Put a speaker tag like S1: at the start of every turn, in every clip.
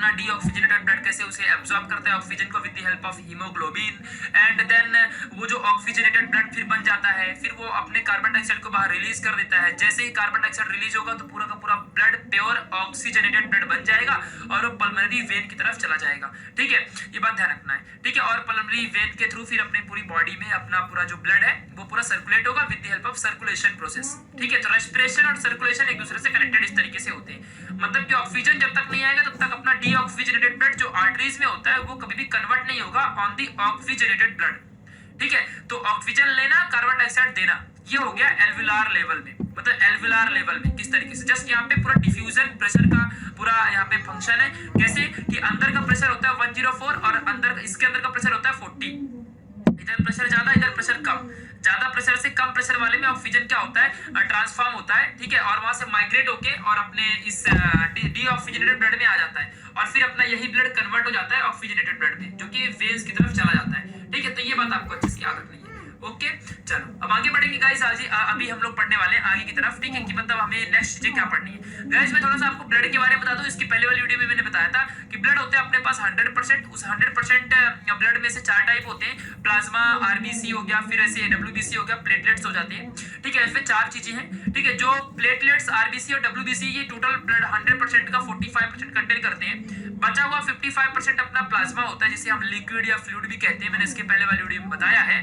S1: अपना deoxygenated blood कैसे उसे एब्जॉर्ब करता है ऑक्सीजन को with the help of haemoglobin, and then वो जो ऑक्सीजनेटेड ब्लड फिर बन जाता है, फिर वो अपने कार्बन डाइऑक्साइड को बाहर रिलीज कर देता है। जैसे ही कार्बन डाइऑक्साइड रिलीज होगा तो पूरा का पूरा ब्लड प्योर ऑक्सीजनेटेड ब्लड बन जाएगा और वो पल्मोनरी वेन की तरफ चला जाएगा। ठीक है, ये बात ध्यान रखना है। ठीक है, और पल्मोनरी वेन के थ्रू फिर अपने पूरी बॉडी में अपना पूरा जो ब्लड है वो पूरा सर्कुलेट होगा with the help of circulation process. ठीक है, तो रेस्पिरेशन और सर्कुलेशन एक दूसरे से कनेक्टेड इस तरीके से होते हैं। मतलब कि ऑक्सीजन जब तक नहीं आएगा तब तक अपना डीऑक्सीजनेटेड ब्लड जो आर्टरीज में होता है वो कभी भी कन्वर्ट नहीं होगा ऑन दी ऑक्सीजनेटेड ब्लड। ठीक है, तो ऑक्सीजन लेना, कार्बन डाइऑक्साइड देना, ये हो गया एल्विलार लेवल में। मतलब एल्विलार लेवल में किस तरीके से, जस्ट यहाँ पे पूरा डिफ्यूजन प्रेशर का पूरा यहाँ पे फंक्शन है। कैसे कि अंदर का प्रेशर होता है 104 और अंदर इसके अंदर का प्रेशर होता है 40। इधर प्रेशर ज्यादा, इधर प्रेशर कम। ज्यादा प्रेशर से कम प्रेशर वाले में ऑक्सीजन क्या होता है, ट्रांसफॉर्म होता है। ठीक है, और वहां से माइग्रेट होके और अपने इस डीऑक्सीजनेटेड ब्लड में आ जाता है और फिर अपना यही ब्लड कन्वर्ट हो जाता है ऑक्सीजनेटेड ब्लड में, जो कि वेन्स की तरफ चला जाता है। ठीक है, तो ये बात आपको अच्छे से याद रखनी है। ओके, चलो अब आगे बढ़ेंगे गाइस। अभी हम लोग पढ़ने वाले हैं आगे की तरफ। ठीक है, कि मतलब हमें नेक्स्ट चीजें क्या पढ़नी है। गाइस मैं थोड़ा सा आपको ब्लड के बारे में बता दूं। इसकी पहले वाली वीडियो में मैंने बताया था कि ब्लड होते हैं अपने पास 100%। उस 100% ब्लड में से 4 टाइप होते हैं, प्लाज्मा, आरबीसी हो गया, फिर ऐसे डब्ल्यूबीसी हो गया, प्लेटलेट्स हो जाती है। ठीक है, इसमें 4 चीजें हैं। ठीक है, जो प्लेटलेट्स, आरबीसी और डब्ल्यूबीसी ये टोटल ब्लड 100% का 45% कंटेन करते हैं। बचा हुआ 55% अपना प्लाज्मा होता है, जिसे हम लिक्विड या फ्लूइड भी कहते हैं। मैंने इसके पहले वाली वीडियो में बताया है।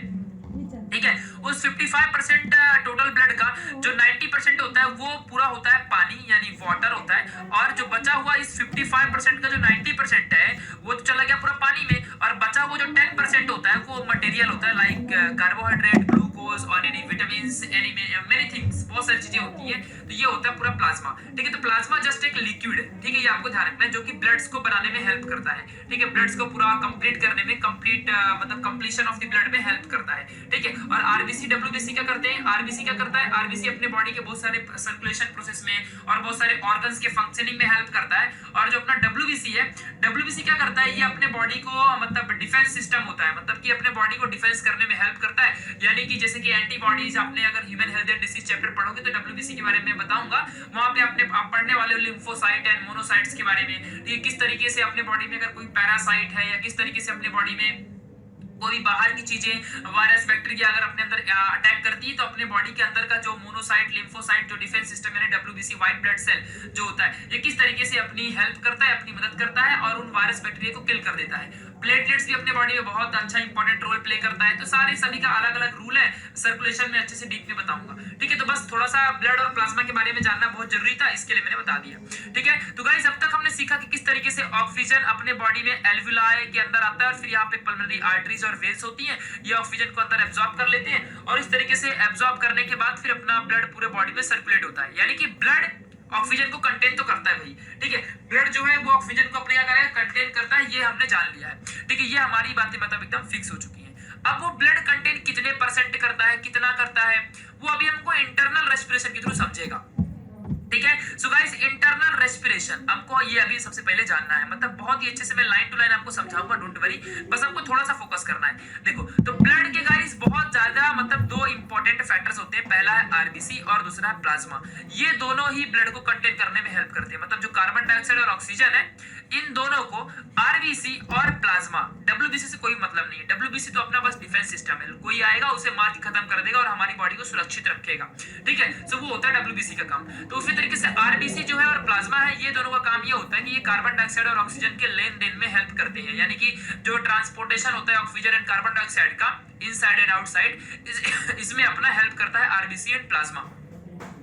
S1: ठीक है, उस 55% टोटल ब्लड का जो 90% होता है वो पूरा होता है पानी यानी वाटर होता है, और जो बचा हुआ इस 55% का जो 90% है वो तो चला गया पूरा पानी में, और बचा हुआ जो 10% होता है वो मटेरियल होता है, लाइक कार्बोहाइड्रेट, ग्लूकोज और any vitamins, any many things, बहुत सारी चीजें होती है। तो ये होता है पूरा प्लाज्मा। ठीक है, तो प्लाज्मा जस्ट एक लिक्विड है। ठीक है, ये आपको ध्यान रखना है, जो कि ब्लड्स को बनाने में हेल्प करता है। ठीक है, ब्लड्स को पूरा कंप्लीट करने में, मतलब कंप्लीशन ऑफ द ब्लड में हेल्प करता है। ठीक है, और आरबीसी, डब्ल्यूबीसी क्या करते हैं, आरबीसी क्या करता है, आरबीसी अपने बॉडी के बहुत सारे सर्कुलेशन प्रोसेस में और बहुत सारे ऑर्गन्स के फंक्शनिंग में हेल्प करता है। और जो अपना डब्ल्यूबीसी है, डब्ल्यूबीसी क्या करता है, ये अपने बॉडी को मतलब डिफेंस सिस्टम होता है, मतलब कि अपने बॉडी को डिफेंस करने में हेल्प करता है। यानी कि जैसे कि एंटीबॉडीज, आपने अगर human health and disease chapter पढ़ोगे तो डब्ल्यूबीसी के बारे में बताऊंगा, वहां पे आप पढ़ने वाले हो लिम्फोसाइट एंड मोनोसाइट्स के बारे में। ठीक है, किस तरीके से अपने बॉडी में अगर कोई पैरासाइट है या किस तरीके से अपने बॉडी में कोई बाहर की चीजें, वायरस, बैक्टीरिया अगर अपने अंदर अटैक करती है तो अपने बॉडी के अंदर का जो मोनोसाइट, लिम्फोसाइट, जो डिफेंस सिस्टम यानी डब्ल्यूबीसी, व्हाइट ब्लड सेल जो होता है, ये किस तरीके से अपनी हेल्प करता है, अपनी मदद करता है और उन वायरस, बैक्टीरिया को किल कर देता है। प्लेटलेट्स भी अपने बॉडी में बहुत अच्छा इंपॉर्टेंट रोल प्ले करता है। तो सारे सभी का अलग अलग रूल है, सर्कुलेशन में अच्छे से डीप में बताऊंगा। ठीक है, तो बस थोड़ा सा ब्लड और प्लाज्मा के बारे में जानना बहुत जरूरी था, इसके लिए मैंने बता दिया। ठीक है, तो गाइस अब तक हमने सीखा कि किस तरीके से ऑक्सीजन अपने बॉडी में एल्वियोलाई के अंदर आता है और फिर यहाँ पे पल्मोनरी आर्टरीज और वेन्स होती हैं, ये ऑक्सीजन को अंदर एब्जॉर्ब कर लेते हैं और इस तरीके से एब्जॉर्ब करने के बाद फिर अपना ब्लड पूरे बॉडी में सर्कुलेट होता है। यानी कि ब्लड ऑक्सीजन को कंटेन तो करता है भाई। ठीक है, ब्लड जो है वो ऑक्सीजन को अपने क्या करेगा, कंटेन करता है, ये हमने जान लिया है। ठीक है, ये हमारी बातें मतलब एकदम फिक्स हो चुकी हैं। अब वो ब्लड कंटेन कितने % करता है, कितना करता है, वो अभी हमको इंटरनल रेस्पिरेशन के थ्रू समझेगा। ठीक है, सो गाइस इंटरनल रेस्पिरेशन हमको ये अभी सबसे पहले जानना है। मतलब बहुत ही अच्छे से मैं लाइन टू लाइन आपको समझाऊंगा, डोंट वरी, बस हमको थोड़ा सा फोकस करना है। देखो, तो ब्लड के गाइस बहुत ज्यादा मतलब 2 इंपॉर्टेंट फैक्टर्स होते हैं, पहला है आरबीसी और दूसरा है प्लाज्मा। ये दोनों ही ब्लड को कंटेन करने में हेल्प करते हैं। मतलब जो कार्बन डाइऑक्साइड और ऑक्सीजन है, इन दोनों को आरबीसी और प्लाज्मा, डब्ल्यूबीसी से कोई मतलब नहीं है। डब्ल्यूबीसी तो अपना बस डिफेंस सिस्टम है, कोई आएगा उसे मार के खत्म कर देगा और हमारी बॉडी को सुरक्षित रखेगा। ठीक है, सो वो होता है डब्ल्यूबीसी का काम। तो उसी तरीके से आरबीसी जो है और प्लाज्मा है, ये दोनों का काम ये होता है कि ये कार्बन डाइऑक्साइड और ऑक्सीजन के लेन देन में हेल्प करते हैं। यानी कि जो ट्रांसपोर्टेशन होता है ऑक्सीजन एंड कार्बन डाइऑक्साइड का इनसाइड एंड आउटसाइड, इसमें अपना हेल्प करता है आरबीसी एंड प्लाज्मा।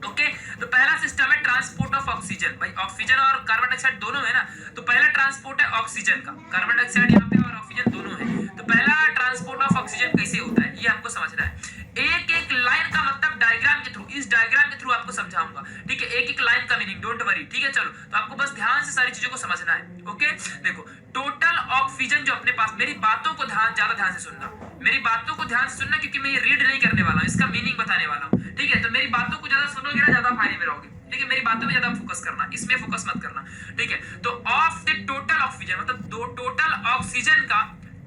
S1: ओके, तो पहला सिस्टम है ट्रांसपोर्ट ऑफ ऑक्सीजन। भाई ऑक्सीजन और कार्बन डाइऑक्साइड दोनों है ना, तो पहला ट्रांसपोर्ट है ऑक्सीजन का, कार्बन डाइऑक्साइड यहाँ पे और ऑक्सीजन दोनों है। तो पहला ट्रांसपोर्ट ऑफ ऑक्सीजन कैसे होता है ये हमको समझना है। एक एक लाइन का मतलब डायग्राम के थ्रू, इस डायग्राम के थ्रू आपको समझाऊंगा। ठीक है, एक एक लाइन का मीनिंग, डोंट वरी। ठीक है, चलो तो आपको बस ध्यान से सारी चीजों को समझना है। ओके, देखो टोटल ऑक्सीजन जो अपने पास, मेरी बातों को ज्यादा ध्यान से सुनना, मेरी बातों को ध्यान से सुनना, क्योंकि मैं ये रीड नहीं करने वाला हूँ, इसका मीनिंग बताने वाला हूँ। ठीक है, तो मेरी बातों को ज्यादा सुनोगे ना, ज्यादा फायदे में रहोगे। ठीक है, मेरी बातों में ज्यादा फोकस करना, इसमें फोकस मत करना। ठीक है, तो ऑफ द टोटल ऑक्सीजन, मतलब टोटल ऑक्सीजन का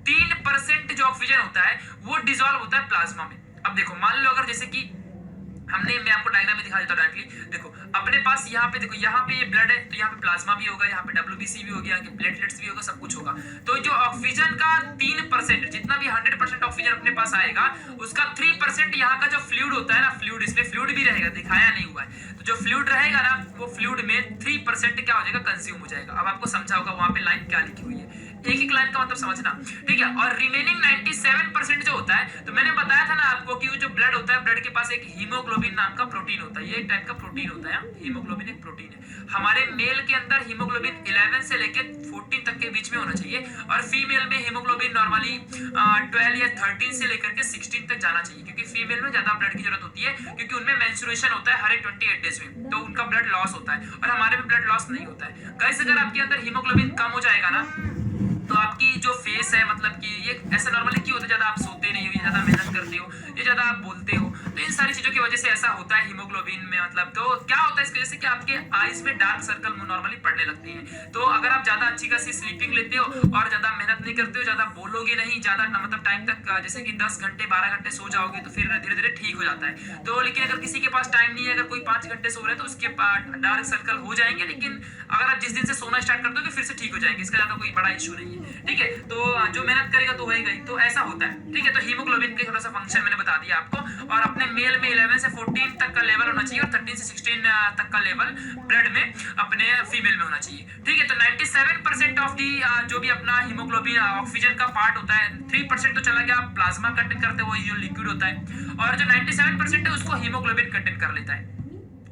S1: 3% जो ऑक्सीजन होता है वो डिसॉल्व होता है प्लाज्मा में। अब देखो, मान लो अगर जैसे कि मैं आपको डायग्राम में दिखा देता हूँ डायरेक्टली। देखो अपने पास यहाँ पे देखो, यहाँ पे ये ब्लड है तो यहाँ पे प्लाज्मा भी होगा, यहाँ पे WBC भी हो गया, प्लेटलेट्स भी होगा, सब कुछ होगा। तो जो ऑक्सीजन का 3% जितना भी 100% ऑक्सीजन अपने पास आएगा उसका 3% यहाँ का जो फ्लूइड होता है ना, फ्लूइड, इसमें फ्लूइड भी रहेगा, दिखाया नहीं हुआ है। तो जो फ्लूइड रहेगा ना वो फ्लूइड में 3% क्या हो जाएगा, कंज्यूम हो जाएगा। अब आपको समझा होगा वहां पे लाइन क्या लिखी हुई है, एक एक लाइन का मतलब समझना, ठीक है। और रिमेनिंग 97% जो होता है, तो मैंने बताया था ना आपको कि जो ब्लड होता है, ब्लड के पास एक हीमोग्लोबिन नाम का प्रोटीन होता है, ये एक टाइप का प्रोटीन होता है। हीमोग्लोबिन एक प्रोटीन है। हमारे मेल के अंदर हीमोग्लोबिन 11 से लेके 14 तक के बीच में होना चाहिए, और फीमेल में हीमोग्लोबिन नॉर्मली 12 या 13 से लेकर के 16 तक जाना चाहिए, क्योंकि फीमेल में ज्यादा ब्लड की जरूरत होती है, क्योंकि उनमें मेंस्ट्रुएशन होता है हर एक 28 डेज में, तो उनका ब्लड लॉस होता है, और हमारे में ब्लड लॉस नहीं होता है। गाइस अगर आपके अंदर हीमोग्लोबिन कम हो जाएगा ना, तो आपकी जो फेस है, मतलब कि ये ऐसा नॉर्मली क्यों होता है, ज्यादा आप सोते नहीं हो, ज्यादा मेहनत करते हो, ये ज्यादा आप बोलते हो, तो इन सारी चीजों की वजह से ऐसा होता है हीमोग्लोबिन में। मतलब तो क्या होता है इसकी वजह से कि आपके आईज में डार्क सर्कल नॉर्मली पड़ने लगते हैं। तो अगर आप ज्यादा अच्छी खासी स्लीपिंग लेते हो और ज्यादा मेहनत नहीं करते हो, ज्यादा बोलोगे नहीं, ज्यादा मतलब टाइम तक, जैसे कि 10 घंटे 12 घंटे सो जाओगे, तो फिर धीरे धीरे ठीक हो जाता है। तो लेकिन अगर किसी के पास टाइम नहीं है, अगर कोई 5 घंटे सो रहे हैं तो उसके पास डार्क सर्कल हो जाएंगे, लेकिन अगर आप जिस दिन से सोना स्टार्ट कर दोगे फिर से ठीक हो जाएंगे, इसका ज्यादा कोई बड़ा इशू नहीं है, ठीक है। तो जो मेहनत करेगा तो होएगा ही, तो ऐसा होता है, ठीक है। तो हीमोग्लोबिन का थोड़ा सा फंक्शन मैंने बता दिया आपको, और अपने मेल में 11 से 14 तक का लेवल होना चाहिए, और 13 से 16 तक का लेवल ब्लड में अपने फीमेल में होना चाहिए, ठीक है। तो 97% ऑफ दी जो भी अपना हीमोग्लोबिन ऑक्सीजन का पार्ट होता है, 3% तो चला गया प्लाज्मा कंटेन करते हुए जो लिक्विड होता है, और जो 97% है उसको हीमोग्लोबिन कंटेन कर लेता है,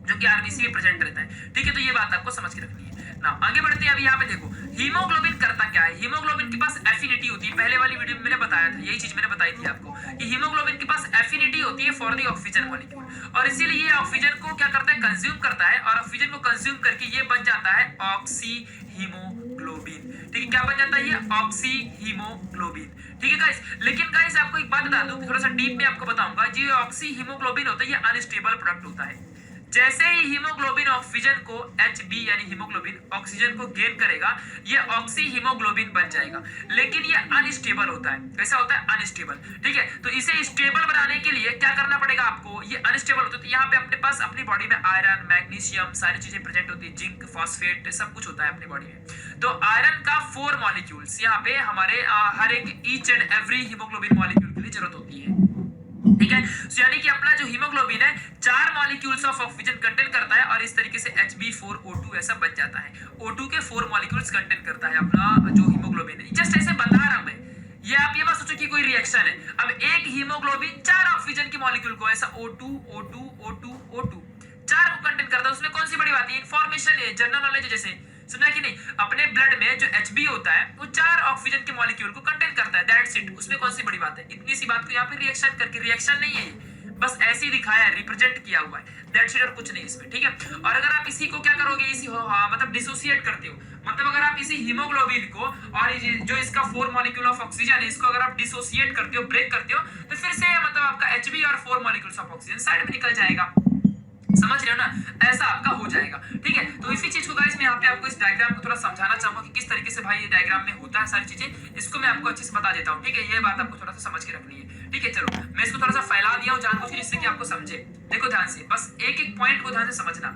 S1: जो कि आरबीसी में प्रेजेंट रहता है, ठीक है। तो ये बात आपको समझ के रखनी है ना। आगे बढ़ते हैं। अभी यहाँ पे देखो हीमोग्लोबिन करता क्या है। हीमोग्लोबिन के पास एफिनिटी होती है, पहले वाली वीडियो में मैंने बताया था, यही चीज मैंने बताई थी आपको कि हीमोग्लोबिन के पास एफिनिटी होती है फॉर द ऑक्सीजन मॉलिक्यूल, और इसीलिए ये ऑक्सीजन को क्या करता है, कंज्यूम करता है, और ऑक्सीजन को कंज्यूम करके ये बन जाता है ऑक्सी हीमोग्लोबिन, ठीक है। क्या बन जाता है ये, ऑक्सी हीमोग्लोबिन, ठीक है गाइस। लेकिन गाइस आपको एक बात बता दूं, थोड़ा सा डीप में आपको बताऊंगा, जो ऑक्सी हीमोग्लोबिन होता है ये अनस्टेबल प्रोडक्ट होता है। जैसे ही हीमोग्लोबिन ऑक्सीजन को Hb यानी हीमोग्लोबिन ऑक्सीजन को गेन करेगा, ये ऑक्सी हीमोग्लोबिन बन जाएगा, लेकिन ये अनस्टेबल होता है। कैसा होता है, अनस्टेबल, ठीक है। तो इसे स्टेबल बनाने के लिए क्या करना पड़ेगा आपको, ये अनस्टेबल होता है, तो यहाँ पे अपने पास अपनी बॉडी में आयरन, मैग्नीशियम सारी चीजें प्रेजेंट होती है, जिंक, फॉस्फेट सब कुछ होता है अपनी बॉडी में। तो आयरन का 4 मॉलिक्यूल्स यहाँ पे हमारे हर एक each and every haemoglobin molecule के लिए जरूरत होती है, ठीक है। so, यानी कि अपना जो हीमोग्लोबिन है 4 मॉलिक्यूल्स ऑफ ऑक्सीजन कंटेन करता है, और इस तरीके से Hb4O2 ऐसा बन जाता है। O2 के 4 मॉलिक्यूल्स कंटेन करता है अपना जो हीमोग्लोबिन है। जस्ट ऐसे बता रहा हूं मैं, ये आप ये मत सोचो कि कोई रिएक्शन है। अब एक हीमोग्लोबिन 4 ऑक्सीजन की मॉलिक्यूल को ऐसा O2 O2 O2 O2 4 को कंटेन करता है, उसमें कौन सी बड़ी बात है, इंफॉर्मेशन है, जनरल नॉलेज है। जैसे सुना कि नहीं, अपने ब्लड में जो Hb होता है वो 4 ऑक्सीजन के मॉलिक्यूल को कंटेन करता है, दैट्स इट। उसमें कौन सी बड़ी बात है, इतनी सी बात को यहाँ पे रिएक्शन करके, रिएक्शन नहीं है, बस ऐसे ही दिखाया है, रिप्रेजेंट किया हुआ है, दैट्स इट, और कुछ नहीं इसमें, ठीक है। और अगर आप इसी को क्या करोगे, इसी मतलब डिसोसिएट करते हो, मतलब अगर आप इसी हीमोग्लोबिन को और जो इसका 4 मॉलिक्यूल ऑफ ऑक्सीजन है, इसको अगर आप डिसोसिएट करते हो, ब्रेक करते हो, तो फिर से मतलब आपका Hb और 4 मॉलिक्यूल्स ऑफ ऑक्सीजन साइड में निकल जाएगा, समझ रहे हो ना, ऐसा आपका हो जाएगा, ठीक है। तो इसी चीज को गाइस मैं यहाँ पे आपको इस डायग्राम को थोड़ा समझाना चाहूंगा कि किस तरीके से भाई ये डायग्राम में होता है सारी चीजें, इसको मैं आपको अच्छे से बता देता हूँ, ठीक है। ये बात आपको थोड़ा सा समझ के रखनी है, ठीक है। चलो मैं इसको थोड़ा सा फैला दिया हूँ जानबूझ के, जिससे कि आपको समझे। देखो ध्यान से, बस एक एक पॉइंट को ध्यान से समझना।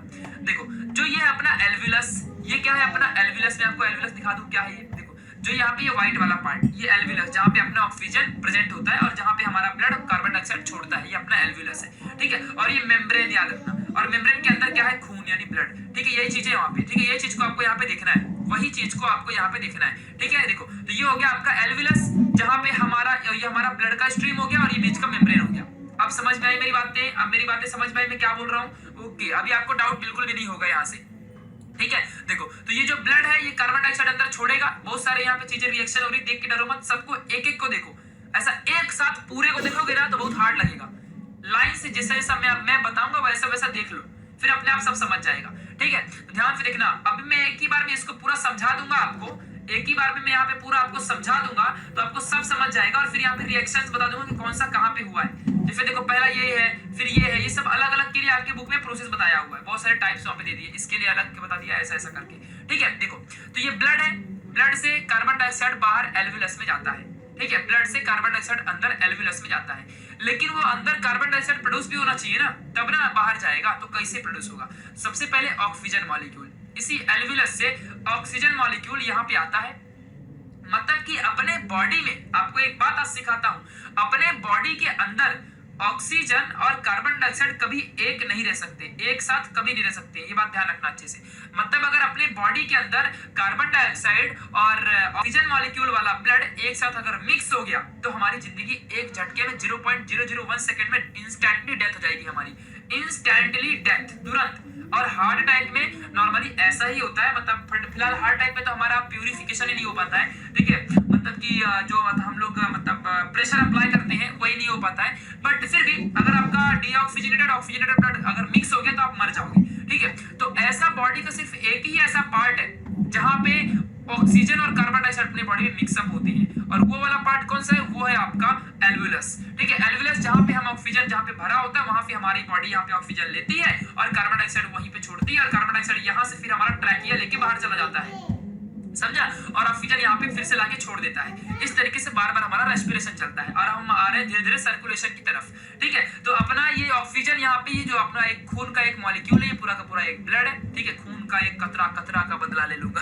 S1: देखो जो ये अपना एल्वियस, ये क्या है अपना एल्वियस, मैं आपको एल्वियस दिखा दूं क्या है ये। देखो जो यहाँ पे ये व्हाइट वाला पार्ट, ये एल्वियस, जहाँ पे अपना ऑक्सीजन प्रेजेंट होता है और जहाँ पे हमारा ब्लड कार्बन डाइऑक्साइड छोड़ता है, ये अपना एल्वियस है, ठीक है। और ये मेम्ब्रेन याद रखना, और मेम्ब्रेन के अंदर क्या है, खून यानी ब्लड, ठीक है। यही चीज है वहाँ पे, ठीक है। ये चीज को आपको यहाँ पे देखना है, वही चीज को आपको यहाँ पे देखना है, ठीक है। देखो तो ये हो गया आपका एल्वियस, जहाँ पे हमारा ये हमारा ब्लड का स्ट्रीम हो गया, और ये बीच का मेम्ब्रेन हो गया। अब समझ में आई मेरी बातें, अब मेरी बातें समझ में आई मैं क्या बोल रहा हूँ, ओके। अभी आपको डाउट बिल्कुल भी नहीं होगा यहाँ से, ठीक है। देखो तो ये जो ब्लड है ये कार्बन डाइऑक्साइड अंदर छोड़ेगा, बहुत सारे यहाँ पे चीजें रिएक्शन हो रही, देख के डरो मत, सबको एक एक को देखो, ऐसा एक साथ पूरे को देखोगे ना तो बहुत हार्ड लगेगा, लाइन से जैसा जैसा मैं बताऊंगा वैसा वैसा देख लो, फिर अपने आप सब समझ जाएगा, ठीक है। तो ध्यान से देखना, अभी मैं एक ही बार में इसको पूरा समझा दूंगा आपको, एक ही बार में मैं यहाँ पे पूरा आपको समझा दूंगा, तो आपको सब समझ जाएगा, और फिर यहाँ पे रिएक्शंस बता दूंगा कि कौन सा कहाँ पे हुआ है। जैसे देखो पहला ये है, फिर ये है, ये सब अलग अलग के लिए आपके बुक में प्रोसेस बताया हुआ है, बहुत सारे टाइप्स वहाँ पे दे दिए, इसके लिए अलग के बता दिया, ऐसा ऐसा करके, ठीक है। देखो तो ये ब्लड है, ब्लड से कार्बन डाइऑक्साइड बाहर एल्वियस में जाता है, ठीक है। ब्लड से कार्बन डाइऑक्साइड अंदर एल्वियस में जाता है, लेकिन वो अंदर कार्बन डाइऑक्साइड प्रोड्यूस भी होना चाहिए ना, तब ना बाहर जाएगा। तो कैसे प्रोड्यूस होगा? सबसे पहले ऑक्सीजन मॉलिक्यूल, इसी एल्वियलस से ऑक्सीजन मॉलिक्यूल यहाँ पे आता है। मतलब कि अपने बॉडी में, आपको एक बात आज सिखाता हूं, अपने बॉडी के अंदर ऑक्सीजन और कार्बन डाइऑक्साइड कभी एक नहीं रह सकते, एक साथ कभी नहीं रह सकते, ये बात ध्यान रखना अच्छे से। मतलब अगर अपने बॉडी के अंदर कार्बन डाइऑक्साइड और ऑक्सीजन मॉलिक्यूल वाला ब्लड एक साथ अगर मिक्स हो गया तो हमारी जिंदगी एक झटके में 0.001 सेकंड में इंस्टेंटली डेथ हो जाएगी हमारी, इंस्टेंटली डेथ, तुरंत। और हार्ट अटैक में नॉर्मली ऐसा ही होता है। मतलब फिलहाल हार्ट अटैक में तो हमारा प्यूरिफिकेशन ही नहीं हो पाता है, ठीक है। मतलब कि जो हम लोग मतलब प्रेशर अप्लाई करते हैं वही नहीं हो पाता है, बट फिर भी अगर आपका डीऑक्सीजनेटेड ऑक्सीजनेटेड ब्लड अगर मिक्स हो गया तो आप मर जाओगे, ठीक है। तो ऐसा बॉडी का सिर्फ एक ही ऐसा पार्ट है जहां पे ऑक्सीजन और कार्बन डाइऑक्साइड अपने बॉडी में मिक्सअप होते हैं, और वो वाला पार्ट कौन सा है? वो है आपका एल्वियलस, ठीक है। एल्वियलस जहां पे हम ऑक्सीजन जहां पे भरा होता है वहां पे हमारी बॉडी यहाँ पे ऑक्सीजन लेती है और कार्बन डाइऑक्साइड वहीं पे छोड़ती है, और कार्बन डाइऑक्साइड यहाँ से फिर हमारा ट्रैकिया लेके बाहर चला जाता है, समझा, और ऑक्सीजन यहाँ पे फिर से लाके छोड़ देता है। इस तरीके से बार बार हमारा रेस्पिरेशन चलता है और हम आ रहे हैं धीरे धीरे सर्कुलेशन की तरफ, ठीक है। तो अपना ये ऑक्सीजन यहाँ पे, ये जो अपना एक खून का एक मॉलिक्यूल है, ये पूरा का पूरा एक ब्लड है, ठीक है। खून का एक कतरा, कतरा का बदला ले लूंगा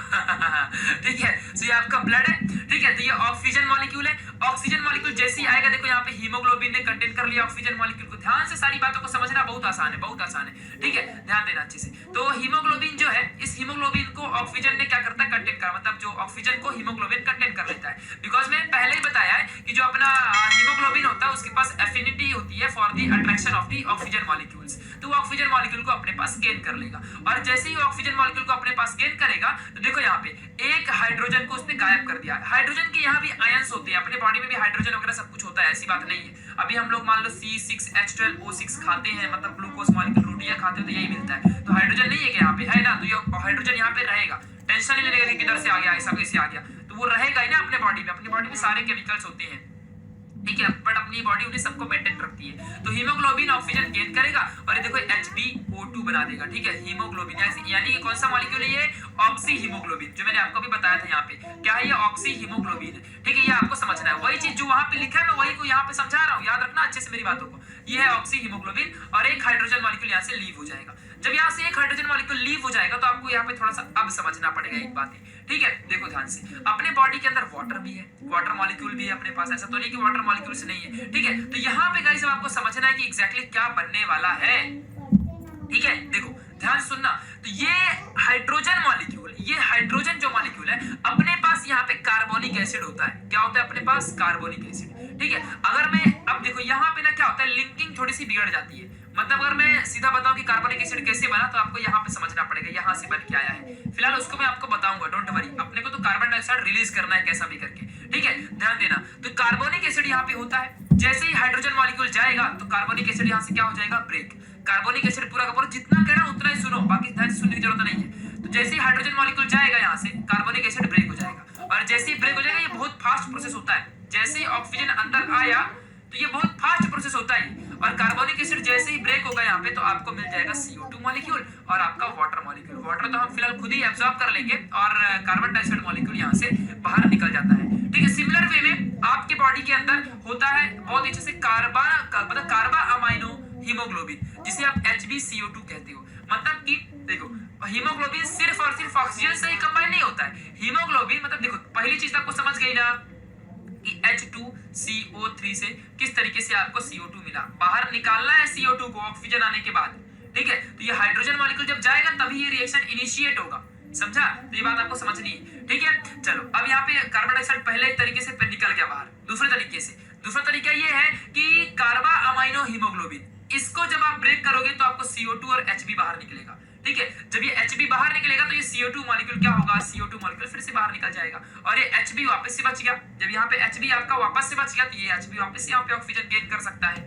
S1: ठीक है। तो ये आपका ब्लड है, ठीक है। तो ये ऑक्सीजन मॉलिक्यूल है। ऑक्सीजन मॉलिक्यूल जैसे ही आएगा, देखो यहाँ पे हीमोग्लोबिन ने कंटेन कर लिया ऑक्सीजन मॉलिक्यूल को। ध्यान से सारी बातों को समझना, बहुत आसान है, बहुत आसान है, ठीक है। ध्यान देना अच्छे से। तो हीमोग्लोबिन जो है, इस हीमोग्लोबिन को ऑक्सीजन ने क्या करता है? कंटेन कर, मतलब जो ऑक्सीजन को हीमोग्लोबिन कंटेन कर लेता है। बिकॉज मैंने पहले ही बताया है कि जो अपना हीमोग्लोबिन होता है उसके पास एफिनिटी होती है for the attraction of the oxygen molecules. तो वो ऑक्सीजन मॉलिक्यूल को अपने पास गेन कर लेगा, और जैसे ही ऑक्सीजन मॉलिक्यूल को अपने पास गेन करेगा तो देखो यहाँ पे एक हाइड्रोजन को उसने गायब कर दिया। हाइड्रोजन के यहाँ भी आयंस होते हैं, अपने बॉडी में भी हाइड्रोजन वगैरह सब कुछ होता है, ऐसी बात नहीं है। अभी हम लोग मान लो C6H12O6 खाते हैं, मतलब ग्लूकोज मॉलिक्यूल रोटियां खाते हो तो यही मिलता है। तो हाइड्रोजन नहीं है कि यहाँ पे है ना, तो ये हाइड्रोजन यहाँ पे रहेगा, टेंशन नहीं लेने का किधर से आ गया, ऐसा कैसे आ गया, तो वो रहेगा ही ना अपने बॉडी में। अपनी बॉडी में सारे केमिकल्स होते हैं, ठीक है, बट अपनी बॉडी उन्हें सबको मेंटेन रखती है। तो हीमोग्लोबिन ऑक्सीजन गेन करेगा और ये देखो HbO2 बना देगा, ठीक है। हीमोग्लोबिन यानी कि कौन सा मॉलिक्यूल है ये? ऑक्सी हीमोग्लोबिन, जो मैंने आपको भी बताया था यहाँ पे। क्या है ये? ऑक्सी हीमोग्लोबिन, ठीक है। ये आपको समझना है, वही चीज जो वहां पे लिखा है मैं वही को यहाँ पे समझा रहा हूँ, याद रखना अच्छे से मेरी बातों को। ये है ऑक्सी हीमोग्लोबिन, और एक हाइड्रोजन मॉलिक्यूल यहाँ से लीव हो जाएगा। जब यहाँ से एक हाइड्रोजन मॉलिक्यूल लीव हो जाएगा तो आपको यहाँ पे थोड़ा सा अब समझना पड़ेगा एक बात है, ठीक है। देखो ध्यान से, अपने बॉडी के अंदर वाटर भी है, वाटर मॉलिक्यूल भी है अपने पास, ऐसा तो नहीं कि वाटर मॉलिक्यूल से नहीं है, ठीक है। तो यहाँ पे गाइस आपको समझना है कि एग्जैक्टली क्या बनने वाला है, ठीक है। देखो ध्यान सुनना, तो ये हाइड्रोजन मॉलिक्यूल, ये हाइड्रोजन जो मॉलिक्यूल है अपने पास यहाँ पे कार्बोनिक एसिड होता है। क्या होता है अपने पास? कार्बोनिक एसिड, ठीक है। अगर मैं अब देखो यहाँ पे ना क्या होता है, लिंकिंग थोड़ी सी बिगड़ जाती है। मतलब अगर मैं सीधा बताऊं कि कार्बोनिक एसिड कैसे बना, तो आपको यहाँ पे समझना पड़ेगा यहाँ से बन के आया है। फिलहाल उसको मैं आपको बताऊंगा, डोंट वरी। अपने को तो कार्बन डाइऑक्साइड रिलीज करना है कैसा भी करके, ठीक है। ध्यान देना, तो कार्बोनिक एसिड यहाँ पे होता है। जैसे ही हाइड्रोजन मॉलिक्यूल जाएगा तो कार्बोनिक एसिड यहाँ से क्या हो जाएगा? ब्रेक। कार्बोनिक एसिड पूरा का पूरा जितना कह रहा हूं उतना ही सुनो, बाकी ध्यान से सुनने की जरूरत नहीं है। तो जैसे ही हाइड्रोजन मॉलिक्यूल जाएगा यहाँ से, कार्बोनिक एसिड ब्रेक हो जाएगा, और जैसे ही ब्रेक हो जाएगा, ये बहुत फास्ट प्रोसेस होता है। जैसे ही ऑक्सीजन अंदर आया तो ये बहुत फास्ट प्रोसेस होता है, और कार्बोनिक एसिड जैसे ही ब्रेक होगा यहाँ पे तो आपको मिल जाएगा CO2 मॉलिक्यूल और आपका वाटर मॉलिक्यूल। वाटर तो हम फिलहाल खुद ही एब्जॉर्ब कर लेंगे, और कार्बन डाइऑक्साइड मॉलिक्यूल यहाँ से बाहर निकल जाता है, ठीक है। सिमिलर वे में आपके बॉडी के अंदर होता है बहुत अच्छे से कार्बा अमाइनो हीमोग्लोबिन, जिसे आप HbCO2 कहते हो। मतलब कि देखो, हीमोग्लोबिन सिर्फ और सिर्फ ऑक्सीजन से ही कंबाइन नहीं होता है। हीमोग्लोबिन मतलब देखो, पहली चीज आपको समझ गई ना कि H2CO3 से किस तरीके से आपको CO2 मिला, बाहर निकालना है CO2 को ऑक्सीजन आने के बाद, ठीक है। तो ये हाइड्रोजन मॉलिक्यूल जब जाएगा तभी ये रिएक्शन इनिशिएट होगा, समझा। तो ये बात आपको समझनी है, ठीक है। चलो अब यहाँ पे कार्बन डाइऑक्साइड पहले तरीके से निकल गया बाहर। दूसरा तरीका ये है कि कार्बा अमाइनो हीमोग्लोबिन, इसको जब आप ब्रेक करोगे तो आपको CO2 और Hb बाहर निकलेगा, ठीक है। जब ये Hb बाहर निकलेगा तो ये CO2 मॉलिक्यूल क्या होगा? CO2 मॉलिक्यूल फिर से बाहर निकल जाएगा, और ये Hb वापस से बच गया। जब यहाँ पे Hb आपका वापस से बच गया तो ये Hb वापस से यहाँ पे ऑक्सीजन गेन कर सकता है,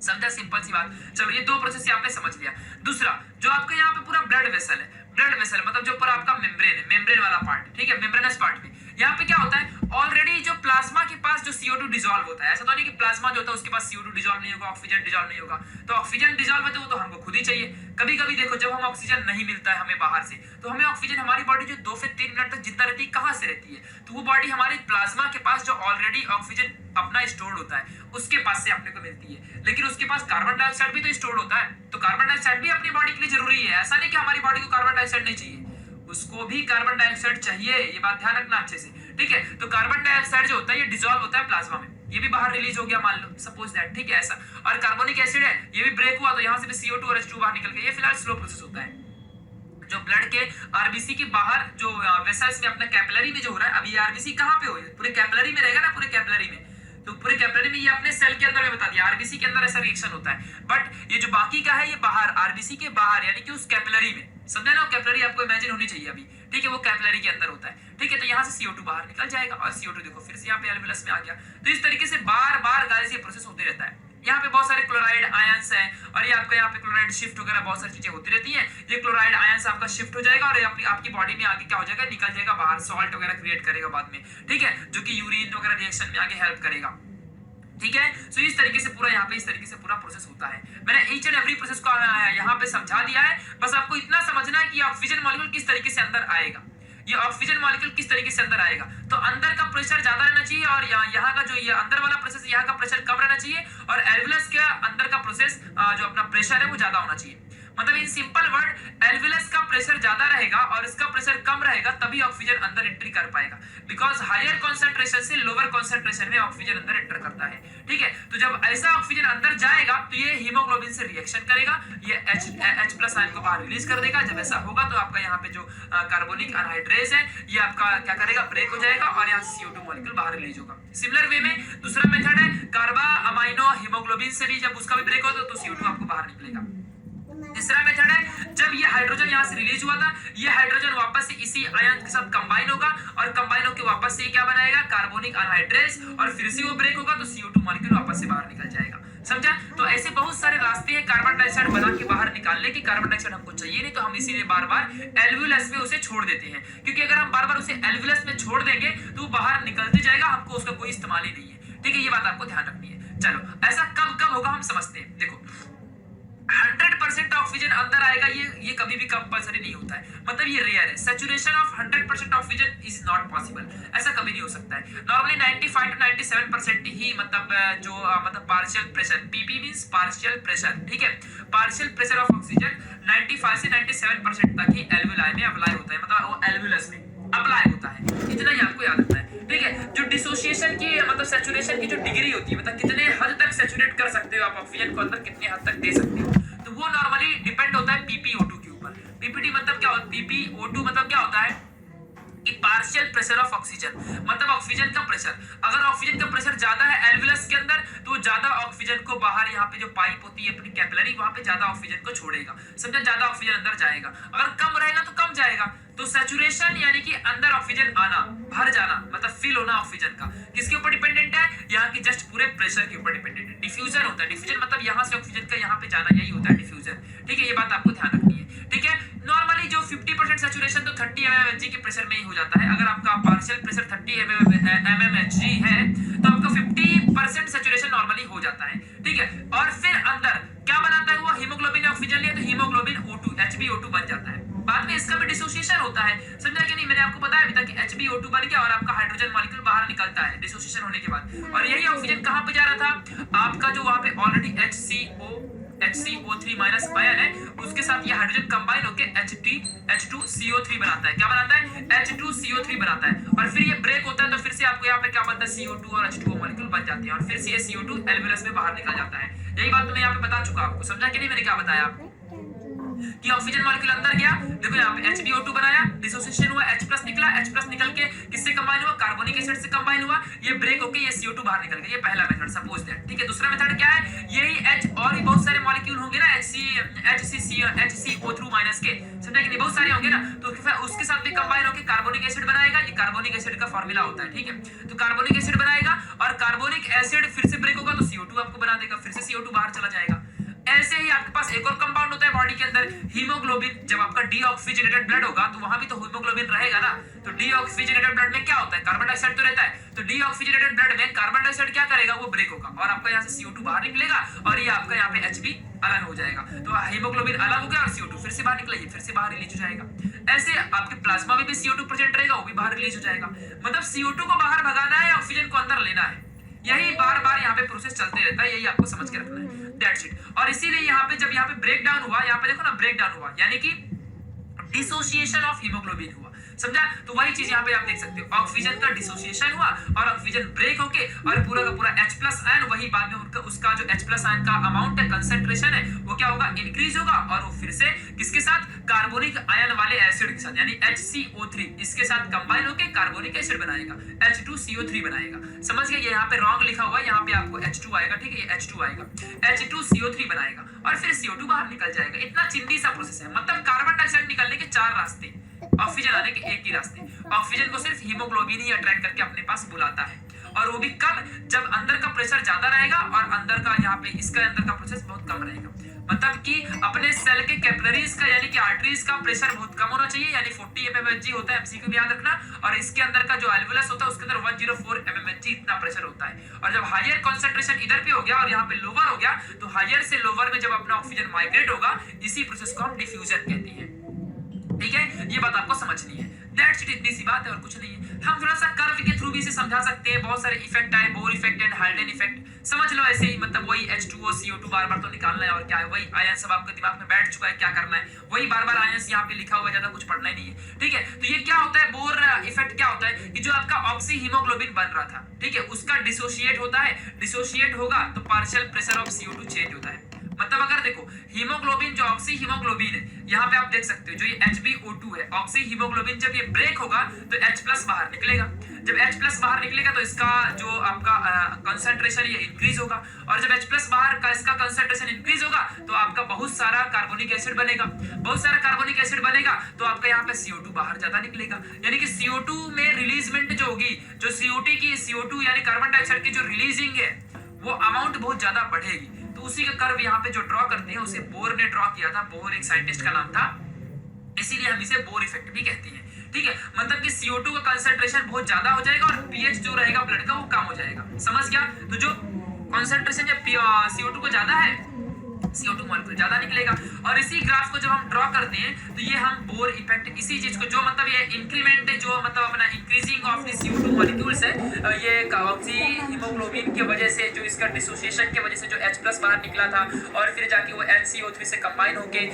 S1: समझा। सिंपल सी बात। चलो ये दो प्रोसेस आपने समझ लिया। दूसरा जो आपका यहाँ पे पूरा ब्लड वेसल है, ब्लड वेसल मतलब जो ऊपर आपका मेम्ब्रेन है, मेम्ब्रेन वाला पार्ट, ठीक है, मेम्ब्रेनस पार्ट में यहाँ पे क्या होता है? ऑलरेडी जो प्लाज्मा के पास जो CO2 डिसॉल्व होता है, ऐसा तो नहीं कि प्लाज्मा जो होता है उसके पास CO2 डिसॉल्व नहीं होगा, ऑक्सीजन डिसॉल्व नहीं होगा। तो ऑक्सीजन डिसॉल्व है तो वो तो हमको खुद ही चाहिए। कभी कभी देखो जब हम ऑक्सीजन नहीं मिलता है हमें बाहर से, तो हमें ऑक्सीजन, हमारी बॉडी जो 2 से 3 मिनट तक जिंदा रहती है, कहाँ से रहती है? तो वो बॉडी हमारे प्लाज्मा के पास जो ऑलरेडी ऑक्सीजन अपना स्टोर्ड होता है, उसके पास से अपने को मिलती है। लेकिन उसके पास कार्बन डाइऑक्साइड भी तो स्टोर्ड होता है, तो कार्बन डाइऑक्साइड भी अपनी बॉडी के लिए जरूरी है। ऐसा नहीं कि हमारी बॉडी को कार्बन डाइऑक्साइड नहीं चाहिए, उसको भी कार्बन डाइऑक्साइड चाहिए, ये बात ध्यान रखना अच्छे से, ठीक है। तो कार्बन डाइऑक्साइड जो होता है ये डिसॉल्व होता है प्लाज्मा में, ये भी बाहर रिलीज हो गया मान लो, सपोज दैट, ठीक है ऐसा। और कार्बोनिक एसिड है, ये भी ब्रेक हुआ तो यहाँ से भी CO2 और H2 बाहर निकल गया। ये फिलहाल स्लो प्रोसेस होता है। जो ब्लड के आरबीसी के बाहर जो वेसल्स में अपना कैपिलरी में जो हो रहा है, अभी आरबीसी कहाँ पे हो, पूरे कैपिलरी में रहेगा ना, पूरे कैपिलरी में, तो पूरे कैपिलरी में ये अपने सेल के अंदर में बता दिया, आरबीसी के अंदर ऐसा रिएक्शन होता है। बट ये जो बाकी का है ये बाहर, आरबीसी के बाहर, यानी कि उस कैपिलरी में, समझा ना, कैपिलरी आपको इमेजिन होनी चाहिए अभी, ठीक है, वो कैपिलरी के अंदर होता है, ठीक है। तो यहाँ से CO2 बाहर निकल जाएगा और CO2 देखो फिर से यहाँ पे एल्वियलस में आ गया। तो इस तरीके से बार बार गाइस ये प्रोसेस होते रहता है। यहाँ पे बहुत सारे क्लोराइड आयंस हैं और ये आपका यहाँ पे क्लोराइड शिफ्ट वगैरह बहुत सारी चीजें होती रहती हैं। ये क्लोराइड आयंस आपका शिफ्ट हो जाएगा और ये आपकी बॉडी में आगे क्या हो जाएगा, निकल जाएगा बाहर, सॉल्ट वगैरह क्रिएट करेगा बाद में, ठीक है, जो कि यूरिन वगैरह रिएक्शन में आगे हेल्प करेगा, ठीक है। सो इस तरीके से पूरा यहाँ पे इस तरीके से पूरा प्रोसेस होता है। मैंने ईच एंड एवरी प्रोसेस को यहाँ पे समझा दिया है, बस आपको इतना समझना है कि ऑक्सीजन मॉलिक्यूल किस तरीके से अंदर आएगा, ये ऑक्सीजन मॉलिक्यूल किस तरीके से अंदर आएगा। तो अंदर का प्रेशर ज्यादा रहना चाहिए और यहाँ का जो ये अंदर वाला प्रोसेस, यहाँ का प्रेशर कम रहना चाहिए और एल्वियलस के अंदर का प्रोसेस जो अपना प्रेशर है वो ज्यादा होना चाहिए। मतलब इन सिंपल वर्ड, एल्वियलस का प्रेशर ज्यादा रहेगा और इसका प्रेशर कम रहेगा, तभी ऑक्सीजन अंदर एंट्री कर पाएगा, बिकॉज हायर कॉन्सेंट्रेशन से लोअर कॉन्सेंट्रेशन में ऑक्सीजन अंदर एंटर करता है, ठीक है। तो जब ऐसा ऑक्सीजन अंदर जाएगा तो ये हीमोग्लोबिन से रिएक्शन करेगा, ये H प्लस आयन को बाहर रिलीज कर देगा। जब ऐसा होगा तो आपका यहाँ पे जो कार्बोनिक अनहाइड्रेज है ये आपका क्या करेगा, ब्रेक हो जाएगा और यहाँ से CO2 मॉलिक्यूल बाहर रिलीज होगा। सिमिलर वे में दूसरा मेथड है कार्बा अमाइनो हीमोग्लोबिन से भी जब उसका भी ब्रेक होगा तो CO2 आपको बाहर निकलेगा। तीसरा मेथड है, जब ये हाइड्रोजन यहाँ से रिलीज हुआ था, ये हाइड्रोजन वापस से इसी आयन के साथ कंबाइन होगा और कंबाइन होकर वापस से क्या बनाएगा, कार्बोनिक अनहाइड्रेज, और फिर से वो ब्रेक होगा तो CO2 मॉलिक्यूल वापस से बाहर निकल जाएगा, समझा। तो ऐसे बहुत सारे रास्ते हैं कार्बन डाइऑक्साइड बना के बाहर निकालने की। कार्बन डाइऑक्साइड हमको चाहिए नहीं तो हम इसीलिए बार बार एल्वियलस में उसे छोड़ देते हैं, क्योंकि अगर हम बार बार उसे एल्वियलस में छोड़ देंगे तो वो बाहर निकलते जाएगा, हमको उसका कोई इस्तेमाल ही नहीं है, ठीक है। ये बात आपको ध्यान रखनी है। चलो ऐसा कब कब होगा हम समझते हैं। देखो 100% ऑक्सीजन अंदर आएगा, ये कभी भी कंपल्सरी नहीं होता है, मतलब ये रेयर है। Saturation of 100% oxygen is not possible, ऐसा कभी नहीं हो सकता है। नॉर्मली 95 to 97% ही मतलब जो मतलब partial pressure, PP means partial pressure, ठीक है। पार्शियल प्रेशर ऑफ ऑक्सीजन 95 से 97% तक ही एल्वियोलाई में अप्लाई होता है, मतलब वो एल्वियलस में अप्लाई होता है, इतना ही आपको याद रखना है, ठीक है। जो डिसोसिएशन की मतलब सैचुरेशन की जो डिग्री होती है, मतलब कितने हद तक सैचुरेट कर सकते हो आप ऑक्सीजन को अंदर, कितने हद तक दे सकते हो, तो वो नॉर्मली डिपेंड होता है PpO2 के ऊपर। PPT मतलब क्या होता है, PpO2 मतलब क्या होता है कि पार्शियल प्रेशर ऑफ ऑक्सीजन, मतलब ऑक्सीजन का प्रेशर। अगर ऑक्सीजन का प्रेशर ज्यादा है एल्वियलस के अंदर तो ज्यादा ऑक्सीजन को बाहर, यहाँ पे जो पाइप होती है अपनी कैपिलरी, वहां पे ज्यादा ऑक्सीजन को छोड़ेगा, समझा, ज्यादा ऑक्सीजन अंदर जाएगा। अगर कम रहेगा तो कम जाएगा। तो सैचुरेशन यानी कि अंदर ऑक्सीजन आना, भर जाना, मतलब फिल होना ऑक्सीजन का, किसके ऊपर डिपेंडेंट है, यहाँ की जस्ट पूरे प्रेशर के ऊपर डिपेंडेंट है। डिफ्यूजन होता है, डिफ्यूजन मतलब यहाँ से ऑक्सीजन का यहाँ पे जाना, यही होता है डिफ्यूजन, ठीक है। ये बात आपको ध्यान रखनी है, ठीक है। नॉर्मली जो 50% सैचुरेशन तो 30 mmHg के प्रेशर में ही हो जाता है। अगर आपका पार्शियल प्रेशर 30 mmHg है तो आपका 50% सैचुरेशन नॉर्मली हो जाता है, ठीक है। और फिर अंदर क्या बनाता है वो, हीमोग्लोबिन ऑक्सीजन लिया तो हीमोग्लोबिन O2 HbO2 बन जाता है। बाद में इसका भी डिसोसिएशन होता है, समझा कि नहीं, मैंने आपको बताया अभी तक कि HbO2 बन गया और आपका हाइड्रोजन मॉलिक्यूल बाहर निकलता है डिसोसिएशन होने के बाद। और यही ऑक्सीजन कहां पे जा रहा था, आपका जो वहां पे ऑलरेडी HCO3 माइनस आयन है उसके साथ ये हाइड्रोजन कंबाइन होकर H2CO3 बनाता है। क्या बनाता है, H2CO3 बनाता है। और फिर ये ब्रेक होता है तो फिर से आपको यहाँ पे क्या बनता है, CO2 और H2O मॉलिक्यूल बन जाते हैं और फिर से ये CO2 एल्वियलस में बाहर निकल जाता है। यही बात तो मैं यहाँ पे बता चुका आपको, समझा कि नहीं, मैंने क्या बताया आपको कि ऑक्सीजन मॉलिक्यूल अंदर गया, देखो यहाँ पे HbO2 बनाया, डिसोसिएशन हुआ, H+ निकला, H+ निकल के किससे कंबाइन हुआ, कार्बोनिक एसिड से कंबाइन हुआ, ये ब्रेक होके ये CO2 बाहर निकल गया। ये पहला मेथड सपोज दैट, ठीक है। दूसरा मेथड क्या है, यही H और भी बहुत सारे मॉलिक्यूल होंगे ना, HCO3 माइनस के, समझा कि नहीं, बहुत सारे होंगे ना, तो उसके साथ भी कंबाइन होके कार्बोनिक एसिड बनाएगा। ये कार्बोनिक एसिड का फार्मूला होता है, ठीक है। तो कार्बोनिक एसिड बनाएगा और कार्बोनिक एसिड फिर से ब्रेक होगा तो CO2 आपको बना देगा, फिर से CO2 बाहर चला जाएगा। ऐसे ही आपके पास एक और कंपाउंड होता है बॉडी के अंदर, हीमोग्लोबिन। जब आपका डीऑक्सीजनेटेड ब्लड होगा तो वहां भी तो हीमोग्लोबिन रहेगा ना। तो डीऑक्सीजनेटेड ब्लड में क्या होता है, कार्बन डाइऑक्साइड तो रहता है, तो डीऑक्सीजनेटेड ब्लड में कार्बन डाइऑक्साइड क्या करेगा, वो ब्रेक होगा और आपका यहाँ से CO2 बाहर निकलेगा और ये आपका यहाँ पे Hb अलग हो जाएगा। तो हीमोग्लोबिन अलग हो गया और CO2 फिर से बाहर निकला, ये फिर से बाहर रिलीज हो जाएगा। ऐसे आपके प्लाज्मा में भी CO2 प्रेजेंट रहेगा, वो भी बाहर रिलीज हो जाएगा। मतलब CO2 को बाहर भगाना है, ऑक्सीजन को अंदर लेना है, यही बार बार यहाँ पे प्रोसेस चलते रहता है, यही आपको समझ के रखना है, दैट्स इट। और इसीलिए यहाँ पे जब यहाँ पे ब्रेक डाउन हुआ, यहाँ पे देखो ना ब्रेक डाउन हुआ यानी कि डिसोसिएशन ऑफ हीमोग्लोबिन हुआ, समझा। तो वही चीज यहाँ पे आप देख सकते हो, ऑक्सीजन का डिसोसिएशन हुआ और ऑक्सीजन ब्रेक होके और पूरा का पूरा H प्लस आयन वही बाद में उनका उसका जो H प्लस आयन का अमाउंट है, कंसेंट्रेशन है, वो क्या होगा, इंक्रीज होगा और वो फिर से किसके साथ, कार्बोनिक आयन वाले एसिड के साथ यानी HCO3 इसके साथ कंबाइन होके कार्बोनिक एसिड बनाएगा, H2CO3 बनाएगा। समझ गए, ये यहाँ पे रॉन्ग लिखा हुआ है, यहाँ पे आपको H2 आएगा, ठीक है, ये H2 आएगा, H2CO3 बनाएगा और फिर CO2 बाहर निकल जाएगा। इतना चिंदी सा प्रोसेस है, मतलब कार्बन डाइऑक्साइड निकलने के 4 रास्ते, ऑक्सीजन आने के एक ही रास्ते। ऑक्सीजन को सिर्फ हीमोग्लोबिन ही अट्रैक्ट करके अपने पास बुलाता है, और वो भी कब, जब अंदर का प्रेशर ज्यादा रहेगा और अंदर का यहाँ पे इसका अंदर का प्रेशर बहुत कम रहेगा। मतलब कि अपने सेल के कैपिलरीज का यानी कि आर्टरीज का प्रेशर बहुत कम होना चाहिए, यानी 40 mmHg होता है, एमसीक्यू याद रखना। और इसके अंदर का जो एल्वुलस होता है उसके अंदर 104 mmHg इतना प्रेशर होता है। और जब हायर कंसंट्रेशन इधर पे हो गया और यहाँ पे लोअर हो गया, तो हायर से लोअर में जब अपना ऑक्सीजन माइग्रेट होगा, इसी प्रोसेस को हम डिफ्यूजन कहते हैं, ठीक है। ये बात आपको समझनी है, दैट्स इट, इतनी सी बात है और कुछ नहीं है। हम थोड़ा सा कर्व के थ्रू भी इसे समझा सकते हैं, बहुत सारे इफेक्ट आए, Bohr effect and Haldane effect, समझ लो ऐसे ही, मतलब वही H2O CO2 बार बार तो निकालना है और क्या है, वही आयन सब आपके दिमाग में बैठ चुका है, क्या करना है, वही बार बार आयन यहाँ पे लिखा हुआ है, ज्यादा कुछ पढ़ना ही नहीं है, ठीक है। तो ये क्या होता है, बोर इफेक्ट क्या होता है कि जो आपका ऑक्सी हीमोग्लोबिन बन रहा था, ठीक है, उसका डिसोशिएट होता है, डिसोशिएट होगा तो partial pressure of CO2 change होता है। मतलब अगर देखो हीमोग्लोबिन, जो ऑक्सी हीमोग्लोबिन है, यहाँ पे आप देख सकते हो जो ये HbO2 है, ऑक्सी हीमोग्लोबिन जब ये ब्रेक होगा तो H प्लस बाहर निकलेगा। जब H प्लस बाहर निकलेगा तो इसका जो आपका कंसंट्रेशन ये इंक्रीज होगा, और जब H प्लस बाहर का इसका कंसंट्रेशन इंक्रीज होगा तो आपका बहुत सारा कार्बोनिक एसिड बनेगा, बहुत सारा कार्बोनिक एसिड बनेगा तो आपका यहाँ पे CO2 बाहर ज्यादा निकलेगा, यानी कि CO2 में रिलीजमेंट जो होगी, जो CO2 यानी कार्बन डाइऑक्साइड की जो रिलीजिंग है वो अमाउंट बहुत ज्यादा बढ़ेगी। तो उसी का कर्व यहाँ पे जो ड्रॉ करते हैं उसे बोर ने ड्रॉ किया था, बोर एक साइंटिस्ट का नाम था, इसीलिए हम इसे बोर इफेक्ट भी कहते हैं, ठीक है। मतलब कि CO2 का कंसंट्रेशन बहुत ज्यादा हो जाएगा और pH जो रहेगा ब्लड का वो कम हो जाएगा, समझ गया। तो जो कंसंट्रेशन जब CO2 को ज्यादा है, CO2 मॉलिक्यूल ज्यादा निकलेगा। और इसी ग्राफ को जब हम ड्रॉ करते हैं तो ये हम बोर इफेक्ट, इसी चीज को जो मतलब ये इंक्रीमेंट है, जो मतलब अपना increasing of the CO2 molecules है, ये ऑक्सी हीमोग्लोबिन की वजह से, जो इसका डिसोसिएशन की वजह से जो H प्लस बाहर निकला था और फिर जाके वो HCO3 से कंबाइन होके